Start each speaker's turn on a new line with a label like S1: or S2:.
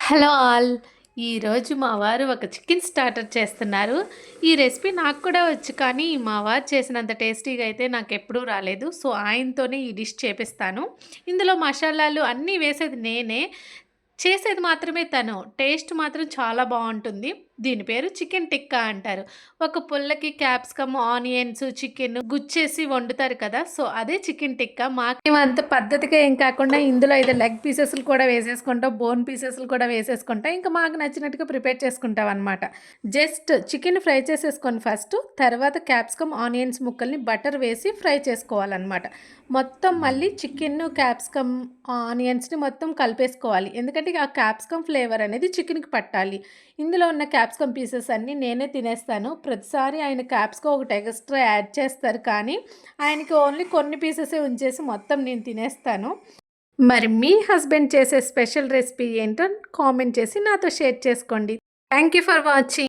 S1: Hello all. ఈరోజు మా వారు ఒక చికెన్ స్టార్టర్ చేస్తున్నారు. ఈ రెసిపీ నాకు కూడా వచ్చు, కానీ మా వారు చేసినంత టేస్టీగా అయితే నాకెప్పుడూ రాలేదు. సో, ఆయనతోనే ఈ డిష్ చేపిస్తాను. ఇందులో మసాలాలు అన్నీ వేసేది నేనే. చేసేది మాత్రమే తను. టేస్ట్ మాత్రం చాలా బావుంటుంది. దీని పేరు చికెన్ టిక్కా అంటారు. ఒక పుల్లకి క్యాప్సికమ్, ఆనియన్స్, చికెను గుచ్చేసి వండుతారు కదా! సో, అదే చికెన్ టిక్కా. మేమంత పద్ధతిగా ఏం కాకుండా ఇందులో అయితే లెగ్ పీసెస్‌లు కూడా వేసేసుకుంటాం. బోన్ పీసెస్‌లు కూడా వేసేసుకుంటాం. ఇంకా మాకు నచ్చినట్టుగా ప్రిపేర్ చేసుకుంటామనమాట. జస్ట్ చికెన్ ఫ్రై చేసేసుకొని ఫస్టు, తర్వాత క్యాప్సికమ్, ఆనియన్స్ ముక్కల్ని బటర్ వేసి ఫ్రై చేసుకోవాలనమాట. మొత్తం మళ్ళీ చికెను, క్యాప్సికమ్, ఆనియన్స్‌ని మొత్తం కలిపేసుకోవాలి. ఎందుకంటే ఆ క్యాప్సికమ్ ఫ్లేవర్ అనేది చికెన్‌కి పట్టాలి. ఇందులో ఉన్న క్యాప్సికమ్ పీసెస్ అన్నీ నేనే తినేస్తాను. ప్రతిసారి ఆయన క్యాప్సికమ్ ఒకటి ఎక్స్‌ట్రా యాడ్ చేస్తారు, కానీ ఆయనకి ఓన్లీ కొన్ని పీసెసే ఉంచేసి మొత్తం నేను తినేస్తాను. మరి మీ హస్బెండ్ చేసే స్పెషల్ రెసిపీ ఏంటో కామెంట్ చేసి నాతో షేర్ చేసుకోండి. Thank you for watching.